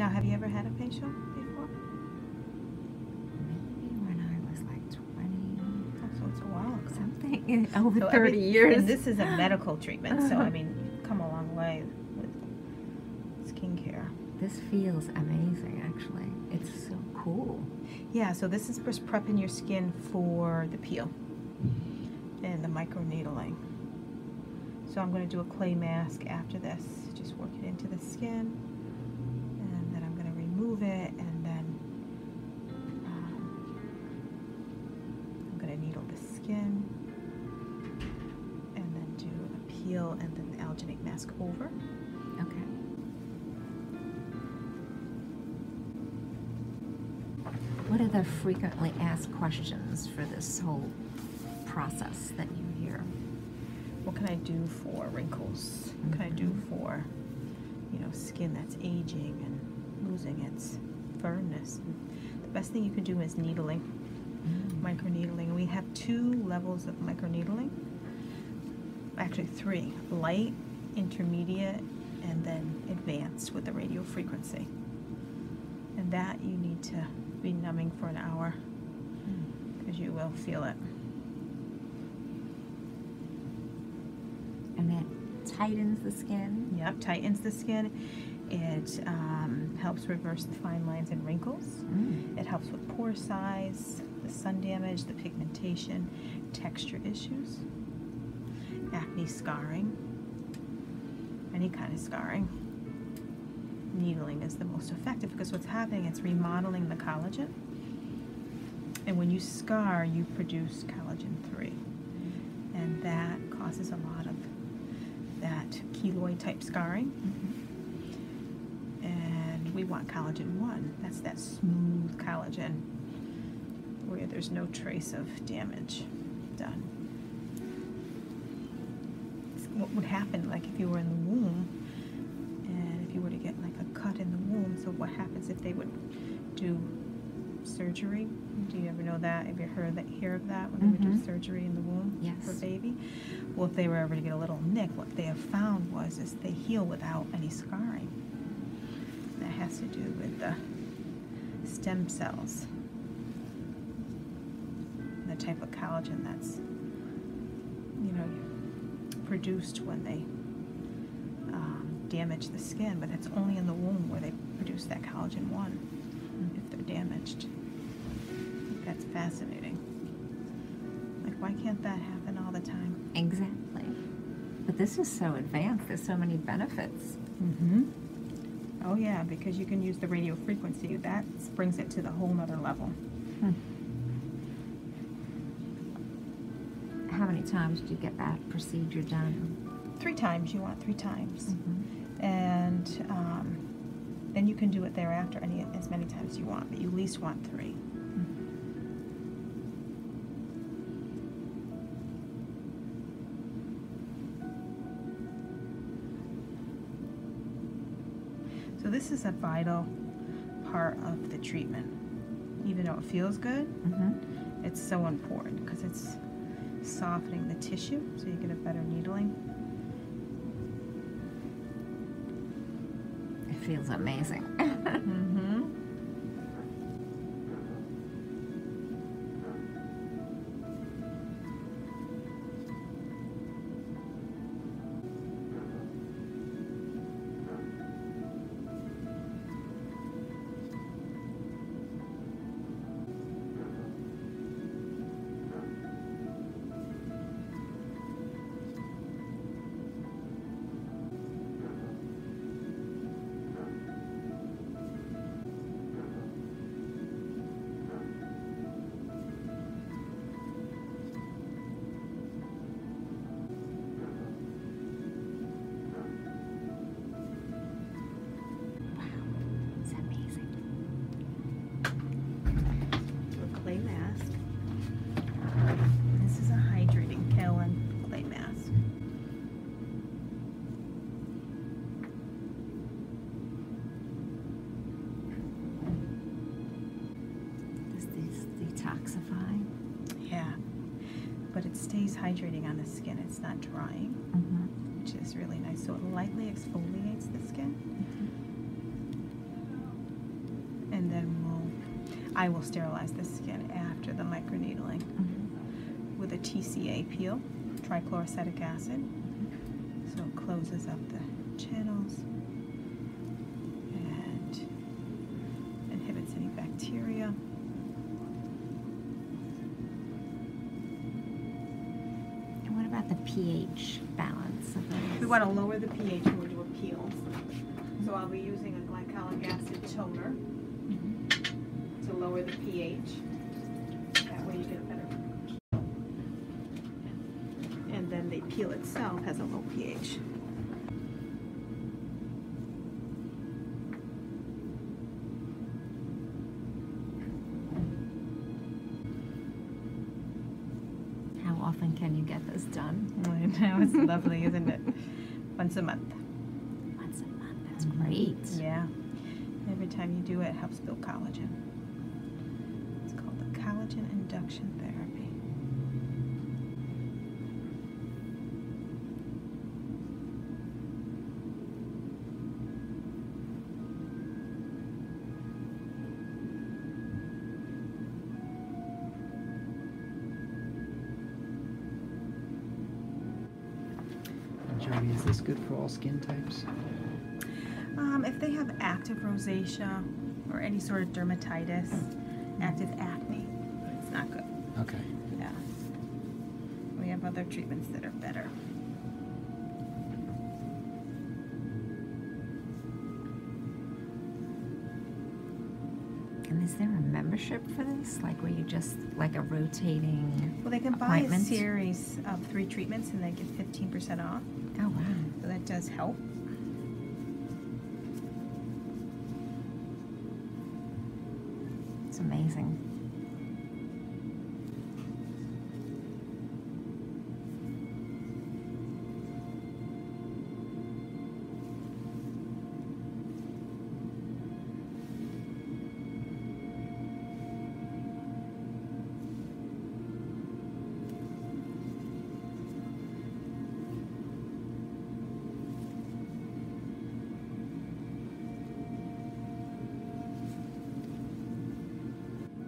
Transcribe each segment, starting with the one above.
Now, have you ever had a facial before? Maybe when I was like 20. Oh, so it's a while ago. Something over So 30 years. And this is a medical treatment, so I mean, you've come a long way with skincare. This feels amazing, actually. It's so cool. Yeah, so this is just prepping your skin for the peel and the microneedling. So I'm going to do a clay mask after this. Just work it into the skin, and then I'm going to remove it, and then I'm going to needle the skin, and then do a peel, and then the alginate mask over. Okay. What are the frequently asked questions for this whole process that you hear? What can I do for wrinkles? What can I do for, you know, skin that's aging and losing its firmness? The best thing you can do is needling, microneedling. We have 2 levels of microneedling. Actually 3: light, intermediate, and then advanced with the radio frequency. And that you need to be numbing for an hour, because you will feel it. And it tightens the skin? Yep, tightens the skin. It helps reverse the fine lines and wrinkles. It helps with pore size, the sun damage, the pigmentation, texture issues, acne scarring, any kind of scarring. Needling is the most effective, because what's happening, it's remodeling the collagen. And when you scar, you produce collagen 3. And that causes a lot of that keloid type scarring. And we want collagen 1. That's that smooth collagen where there's no trace of damage done. What would happen, like if you were in the womb, and if you were to get like a cut in the womb, so what happens if they would do surgery? Do you ever know that? Have you hear of that, when they would do surgery in the womb for a baby? Well, if they were ever to get a little nick, what they have found is they heal without any scarring. That has to do with the stem cells, the type of collagen that's, you know, produced when they damage the skin, but it's only in the womb where they produce that collagen 1 if they're damaged. That's fascinating. Like, why can't that happen all the time? Exactly. But this is so advanced. There's so many benefits. Oh yeah, because you can use the radio frequency. That brings it to the whole nother level. How many times do you get that procedure done? 3 times. You want 3 times. And then you can do it thereafter as many times as you want, but you at least want 3. So this is a vital part of the treatment. Even though it feels good, it's so important, because it's softening the tissue so you get a better needling. It feels amazing. Detoxify. Yeah, but it stays hydrating on the skin. It's not drying, which is really nice. So it lightly exfoliates the skin. and then I will sterilize the skin after the microneedling with a TCA peel, trichloroacetic acid. So it closes up the channels and inhibits any bacteria. And what about the pH balance of those? We want to lower the pH when we do a peel. So I'll be using a glycolic acid toner to lower the pH. That way you get a better. And then the peel itself has a low pH. How often can you get this done? I know, it's lovely, isn't it? Once a month. Once a month, that's great. Yeah. Every time you do it, it helps build collagen. It's called the Collagen Induction Therapy. Jodi, is this good for all skin types? If they have active rosacea or any sort of dermatitis, active acne, it's not good. Okay. Yeah. We have other treatments that are better. And is there a membership for this? Like, where you just, like a rotating Well, they can buy a appointment? series of 3 treatments and they get 15% off. Oh, wow. So that does help. It's amazing.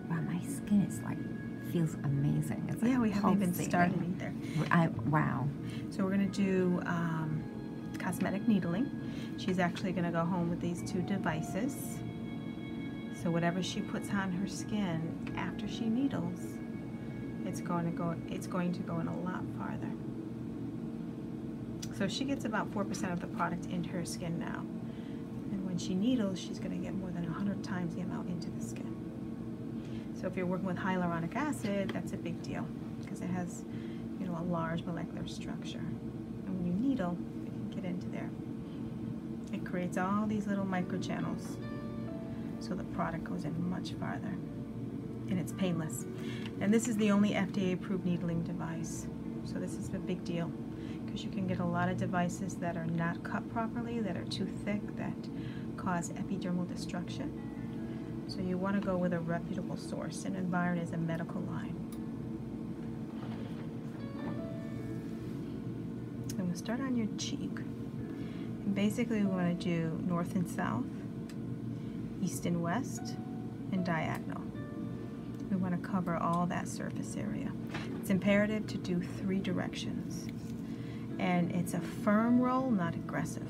Wow, my skin is like, feels amazing. It's like Yeah, we haven't even pulsating. started either. Wow. So we're going to do cosmetic needling. She's actually going to go home with these 2 devices. So whatever she puts on her skin after she needles, it's going to go in a lot farther. So she gets about 4% of the product into her skin now. And when she needles, she's going to get more than 100 times the amount into the skin. So if you're working with hyaluronic acid, that's a big deal because it has, you know, a large molecular structure. And when you needle, it can get into there. It creates all these little microchannels. So the product goes in much farther. And it's painless. And this is the only FDA-approved needling device. So this is a big deal because you can get a lot of devices that are not cut properly, that are too thick, that cause epidermal destruction. So you want to go with a reputable source, and Environ is a medical line. And we'll start on your cheek. And basically we want to do north and south, east and west, and diagonal. We want to cover all that surface area. It's imperative to do 3 directions. And it's a firm roll, not aggressive.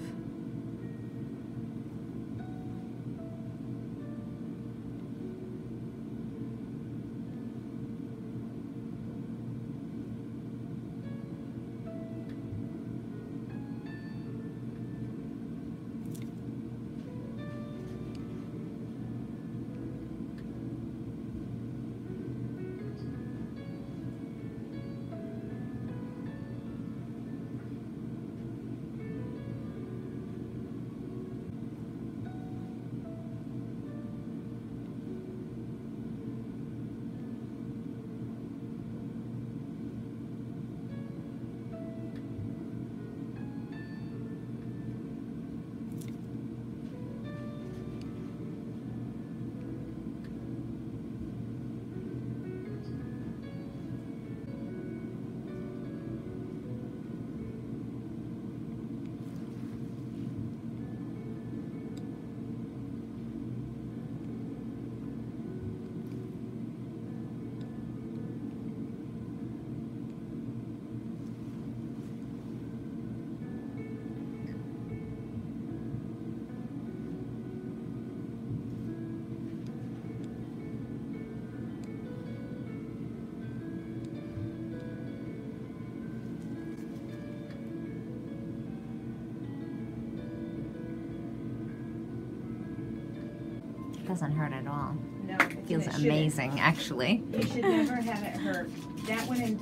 doesn't hurt at all. No, It feels shouldn't. amazing, actually. You should never have it hurt. That one in,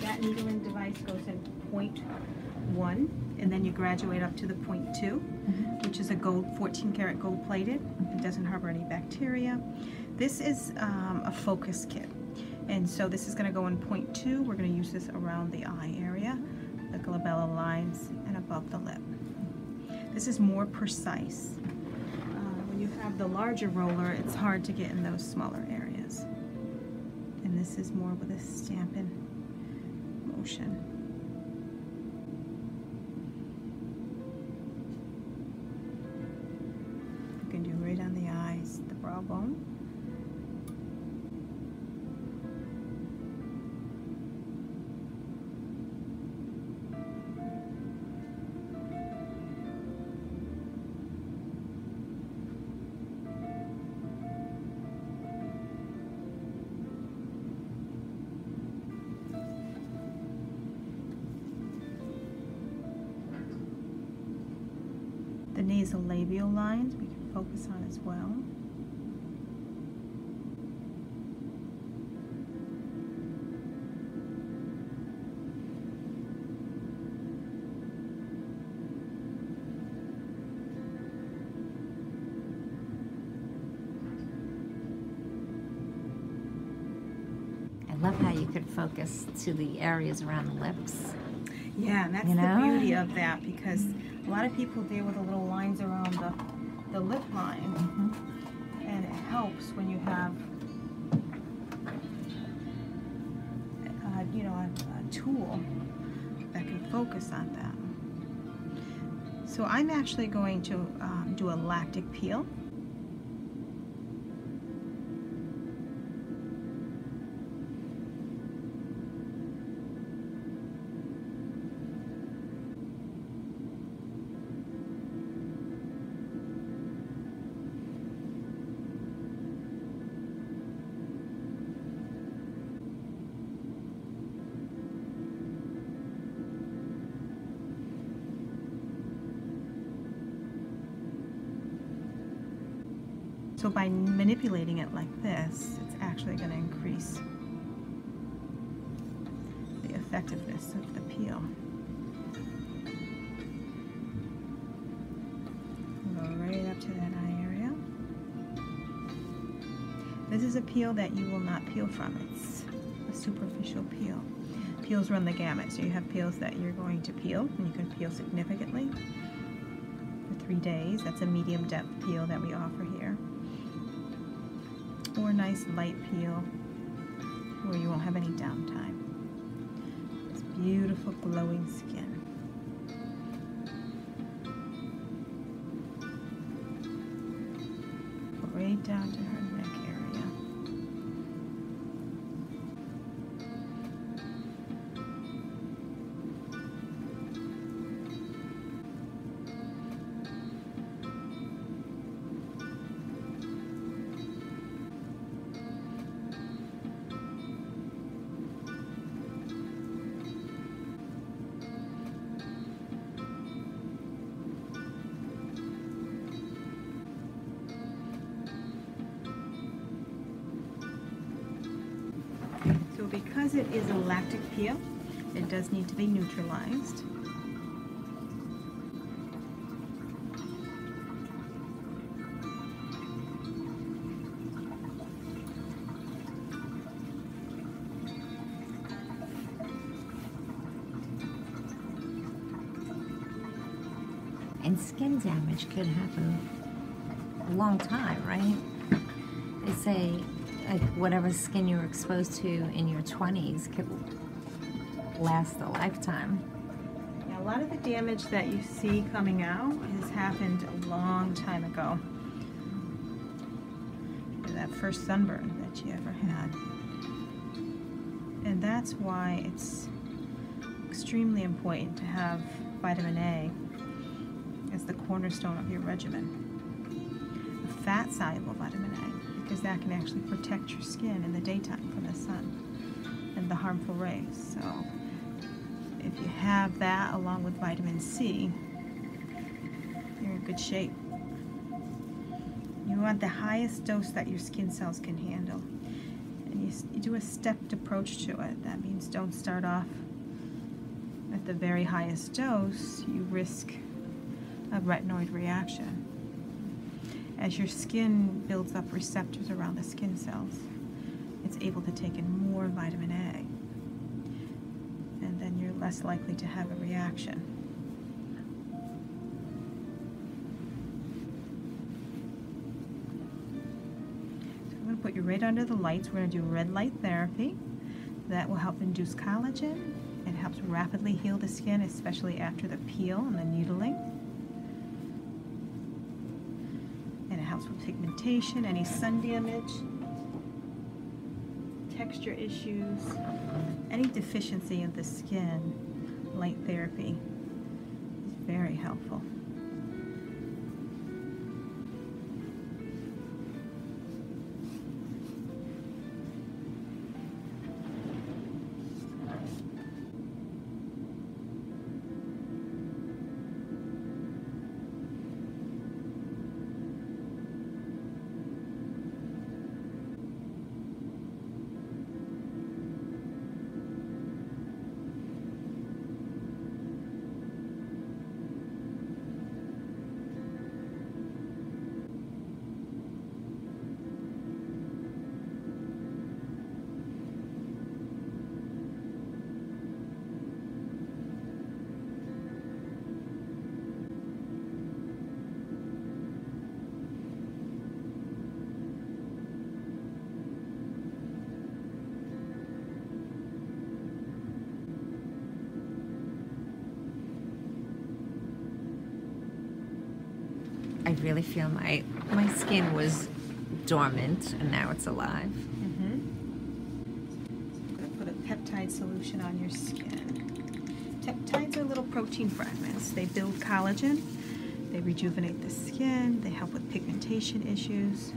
that needling device goes in 0.1, and then you graduate up to the 0.2, which is a 14 karat gold plated. It doesn't harbor any bacteria. This is a focus kit, and so this is going to go in 0.2. We're going to use this around the eye area, the glabella lines, and above the lip. This is more precise. When you have the larger roller, it's hard to get in those smaller areas. And this is more with a stamping motion. You can do right on the eyes, the brow bone. The nasal labial lines we can focus on as well. I love how you could focus to the areas around the lips. Yeah, and that's the beauty of that, because a lot of people deal with the little lines around the lip line, and it helps when you have you know, a tool that can focus on that. So I'm actually going to do a lactic peel. So by manipulating it like this, it's actually going to increase the effectiveness of the peel. Go right up to that eye area. This is a peel that you will not peel from. It's a superficial peel. Peels run the gamut, so you have peels that you're going to peel, and you can peel significantly for 3 days. That's a medium depth peel that we offer here. Or a nice light peel where you won't have any downtime. It's beautiful glowing skin. Go right down to her neck area. So because it is a lactic peel, it does need to be neutralized. And skin damage could happen a long time, right? They say like whatever skin you're exposed to in your 20s could last a lifetime. Yeah, a lot of the damage that you see coming out has happened a long time ago. That first sunburn that you ever had. And that's why it's extremely important to have vitamin A as the cornerstone of your regimen. A fat-soluble vitamin A, because that can actually protect your skin in the daytime from the sun and the harmful rays. So if you have that along with vitamin C, you're in good shape. You want the highest dose that your skin cells can handle. And you do a stepped approach to it. That means don't start off at the very highest dose. You risk a retinoid reaction. As your skin builds up receptors around the skin cells, it's able to take in more vitamin A. And then you're less likely to have a reaction. So I'm going to put you right under the lights. We're going to do red light therapy. That will help induce collagen. It helps rapidly heal the skin, especially after the peel and the needling. And it helps with pigmentation, any sun damage, texture issues, any deficiency of the skin. Light therapy is very helpful. I really feel my skin was dormant and now it's alive. I'm going to put a peptide solution on your skin. Peptides are little protein fragments. They build collagen, they rejuvenate the skin, they help with pigmentation issues.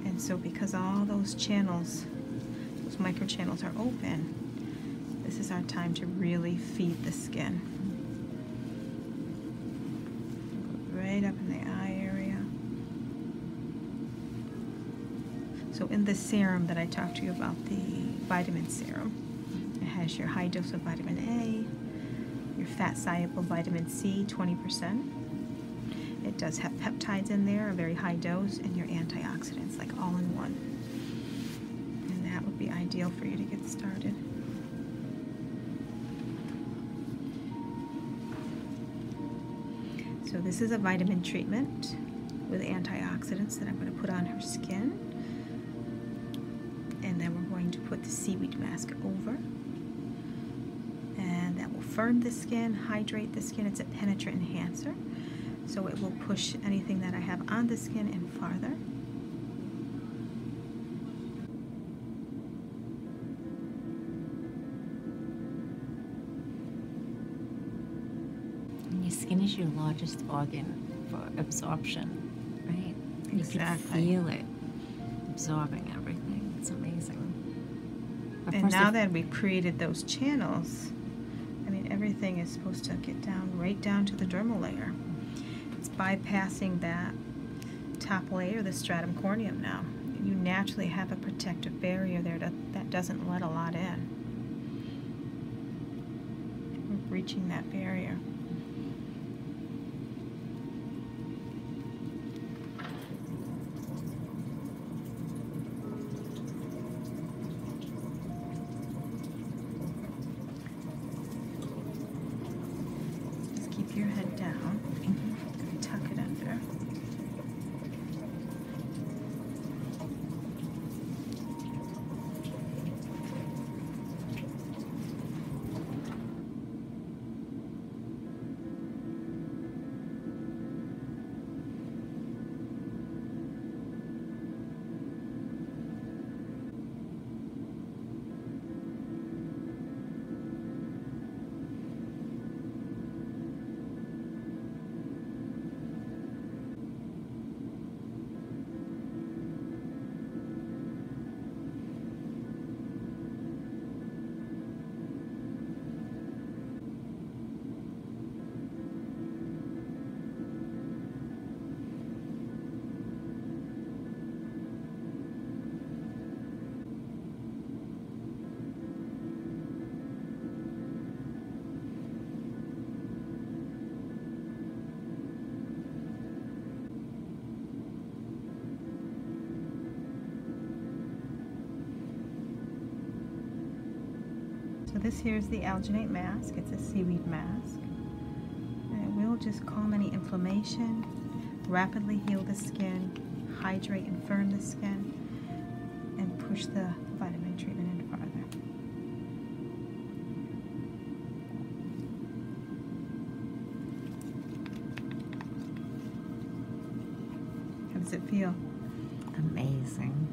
And so because all those channels, those microchannels are open, this is our time to really feed the skin. Right up in the eye area. So in the serum that I talked to you about, the vitamin serum, it has your high dose of vitamin A, your fat-soluble vitamin C, 20%. It does have peptides in there, a very high dose, and your antioxidants, like all in one. And that would be ideal for you to get started. So this is a vitamin treatment with antioxidants that I'm going to put on her skin. And then we're going to put the seaweed mask over. And that will firm the skin, hydrate the skin. It's a penetrant enhancer. So it will push anything that I have on the skin in farther. Your skin is your largest organ for absorption, right? Exactly. You can feel it absorbing everything. It's amazing. But And first now that we've created those channels, I mean, everything is supposed to get down, right down to the dermal layer. It's bypassing that top layer, the stratum corneum now. You naturally have a protective barrier there that doesn't let a lot in. We're breaching that barrier. Your head down, tuck it under. this here is the alginate mask. It's a seaweed mask. And it will just calm any inflammation, rapidly heal the skin, hydrate and firm the skin, and push the vitamin treatment in farther. How does it feel? Amazing.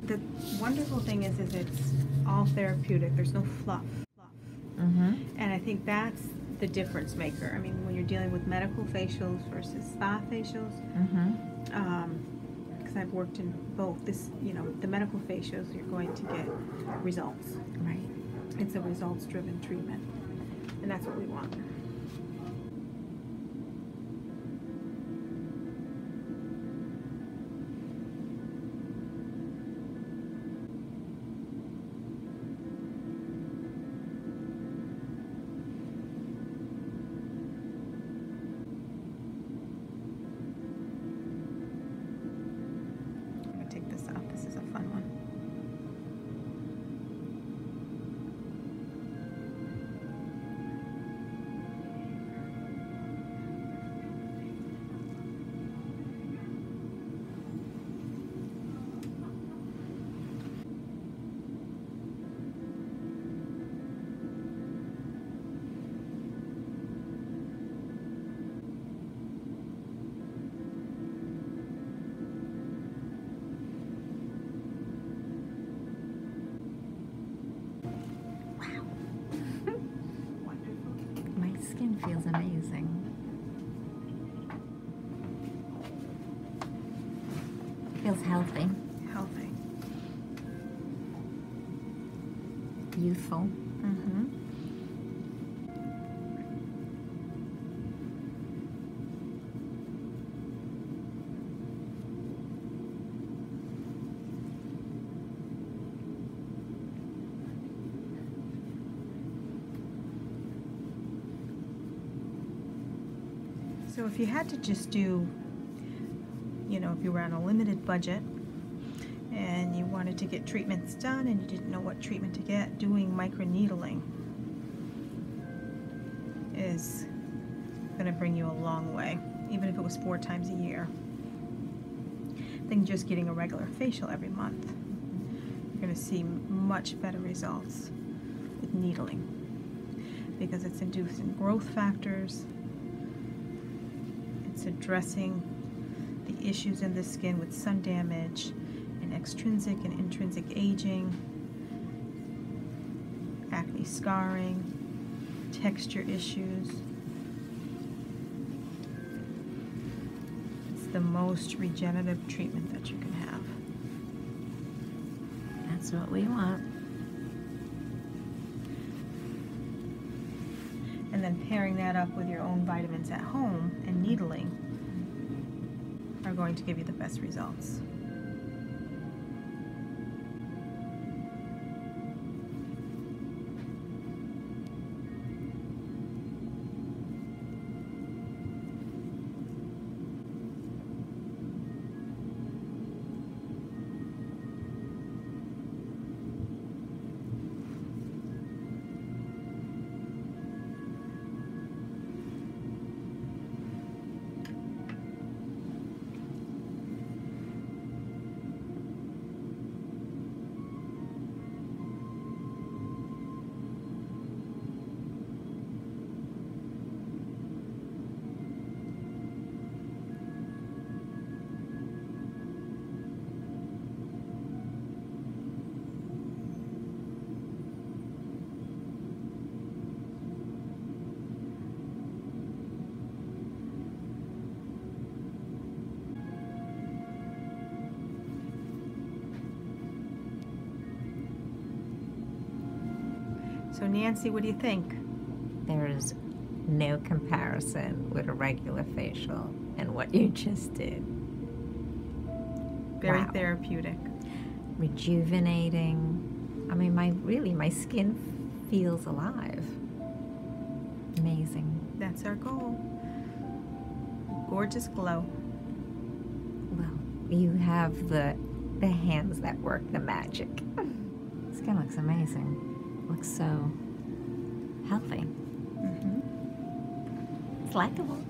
The wonderful thing is it's all therapeutic. There's no fluff. Mm-hmm. And I think that's the difference maker. I mean, when you're dealing with medical facials versus spa facials, because I've worked in both. This, you know, the medical facials, you're going to get results. Right. It's a results-driven treatment, and that's what we want. Take this off. This is a fun one. My skin feels amazing. Feels healthy, Healthy. youthful. Mm-hmm. So if you had to just do, you know, if you were on a limited budget and you wanted to get treatments done and you didn't know what treatment to get, doing microneedling is going to bring you a long way, even if it was 4 times a year. Than just getting a regular facial every month. You're going to see much better results with needling because it's inducing growth factors. It's addressing the issues in the skin with sun damage and extrinsic and intrinsic aging, acne scarring, texture issues. It's the most regenerative treatment that you can have. That's what we want. And then pairing that up with your own vitamins at home and needling are going to give you the best results. So Nancy, what do you think? There is no comparison with a regular facial and what you just did. Very Wow. therapeutic. Rejuvenating. I mean, my skin feels alive. Amazing. That's our goal. gorgeous glow. Well, you have the hands that work the magic. Skin looks amazing. Looks so healthy. Mm-hmm. It's likable.